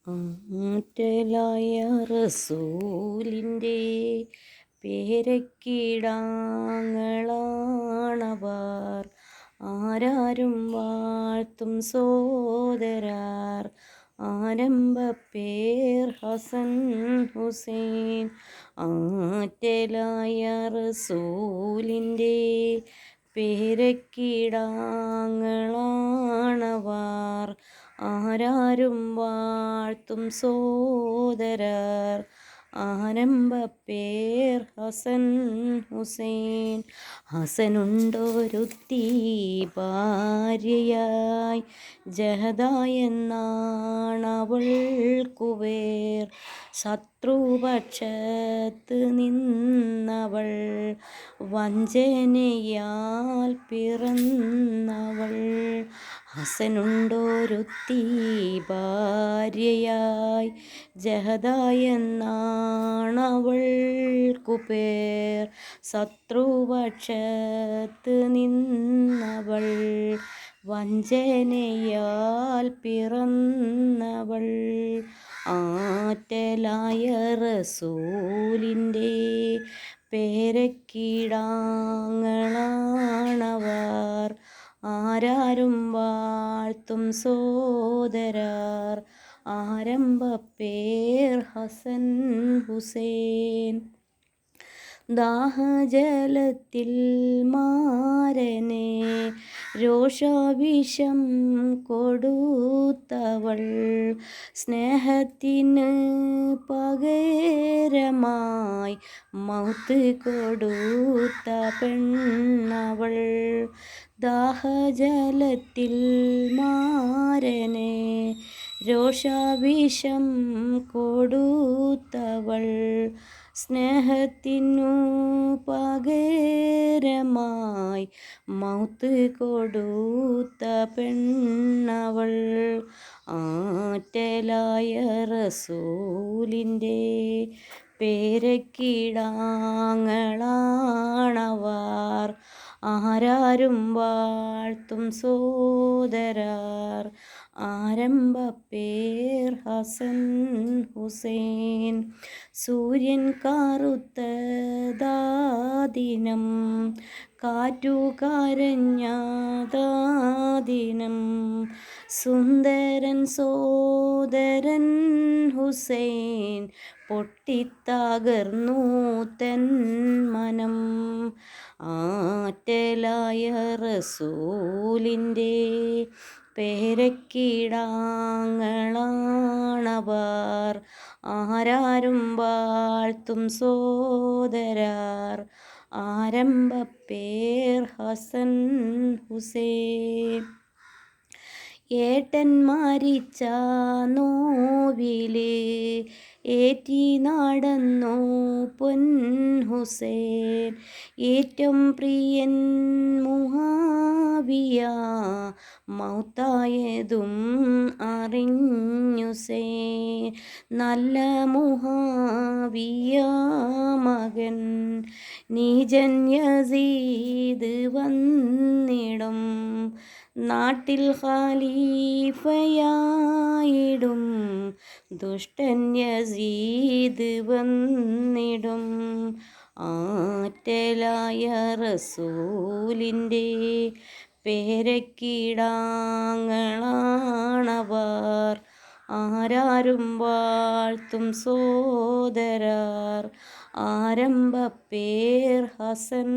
ആറ്റലായ റസൂലിൻ്റെ പേരക്കിടാങ്ങളാണവർ, ആരാരും വാഴ്ത്തും സോദരാർ. ആരംഭപ്പേർ ഹസൻ ഹുസൈൻ. ആറ്റലായ റസൂലിൻ്റെ പേരക്കിടാങ്ങളാണവർ, ആരാരും വാഴ്ത്തും സോദരർ. ആരംഭപ്പേർ ഹസൻ ഹുസൈൻ. ഹസനുണ്ടൊരുത്തി ഭാര്യയായി, ജഹദായെന്നാണവൾക്കു പേർ. ശത്രുപക്ഷത്ത് നിന്നവൾ, വഞ്ചനയാൽ പിറന്നവൾ. ഹസനുണ്ടൊരുത്തി ഭാര്യയായി, ജഹദായെന്നാണവൾക്കു പേർ. ശത്രുപക്ഷത്ത് നിന്നവൾ, വഞ്ചനയാൽ പിറന്നവൾ. ആറ്റലായ റസൂലിൻ്റെ പേരക്കിടാങ്ങളാണവർ, ആരാരും വാഴ്ത്തും സോദരാർ. ആരംഭപ്പേർ ഹസൻ ഹുസൈൻ. ദാഹജലത്തിൽ മാരനെ രോഷാവിഷം കൊടുത്തവൾ, സ്നേഹത്തിന് പകരമായി മൗത്ത് കൊടുത്ത പെണ്ണവൾ. ദാഹജലത്തിൽ മാരനെ രോഷാവിഷം കൊടുത്തവൾ, സ്നേഹത്തിനു പകരമായി മൗത്ത് കൊടുത്ത പെണ്ണവൾ. ആറ്റലായ റസൂലിൻ്റെ പേരക്കിടാങ്ങളാണവർ, ആരാരും വാഴ്ത്തും സോദരാർ. ആരംഭപ്പേർ ഹസൻ ഹുസൈൻ. സൂര്യൻ കറുത്തതാദിനം, കാറ്റുകരഞ്ഞതാദിനം, സുന്ദരൻ സോദരൻ ഹുസൈൻ പൊട്ടിത്തകർന്നു തൻ മനം. ആറ്റലായ റസൂലിൻ്റെ പേരക്കിടാങ്ങളാണവർ, ആരാരും വാഴ്ത്തും സോദരാർ. ആരംഭപ്പേർ ഹസൻ ഹുസൈൻ. ഏട്ടൻ മരിച്ച നോവില് ഏറ്റി നടന്നു പൊൻ ഹുസൈൻ. ഏറ്റവും പ്രിയൻ മുആവിയ മൗത്തായതും അറിഞ്ഞുസൈൻ. നല്ല മുആവിയ മകൻ നീജൻ യസീദ് വന്നിടും, നാട്ടിൽ ഖലീഫയായിടും ദുഷ്ടൻ യസീദ് വന്നിടും. ആറ്റലായ റസൂലിൻ്റെ പേരക്കിടാങ്ങളാണവർ, ആരാരും വാഴ്ത്തും സോദരാർ. ആരംഭപ്പേർ ഹസൻ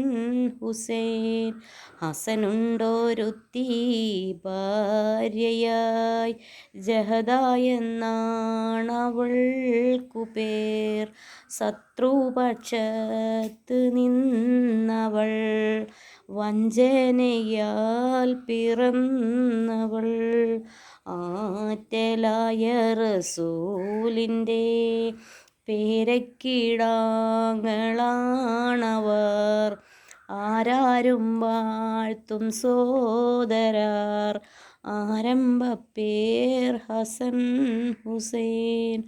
ഹുസൈൻ. ഹസനുണ്ടൊരുത്തി ഭാര്യയായി, ജഹദായെന്നാണവൾക്കു പേർ. ശത്രുപക്ഷത്ത് നിന്നവൾ, വഞ്ചനയാൽ പിറന്നവൾ. ആറ്റലായ റസൂലിൻ്റെ പേരക്കിടാങ്ങളാണവർ, ആരാരും വാഴ്ത്തും സോദരാർ. ആരംഭപ്പേർ ഹസൻ ഹുസൈൻ.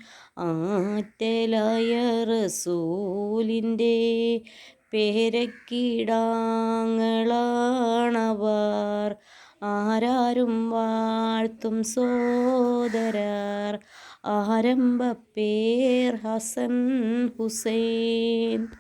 ആറ്റലായ റസൂലിൻ്റെ പേരക്കിടാങ്ങളാണവർ, ആരാരും വാഴ്ത്തും സോദരർ ആരംഭപ്പേർ ഹസൻ ഹുസൈൻ.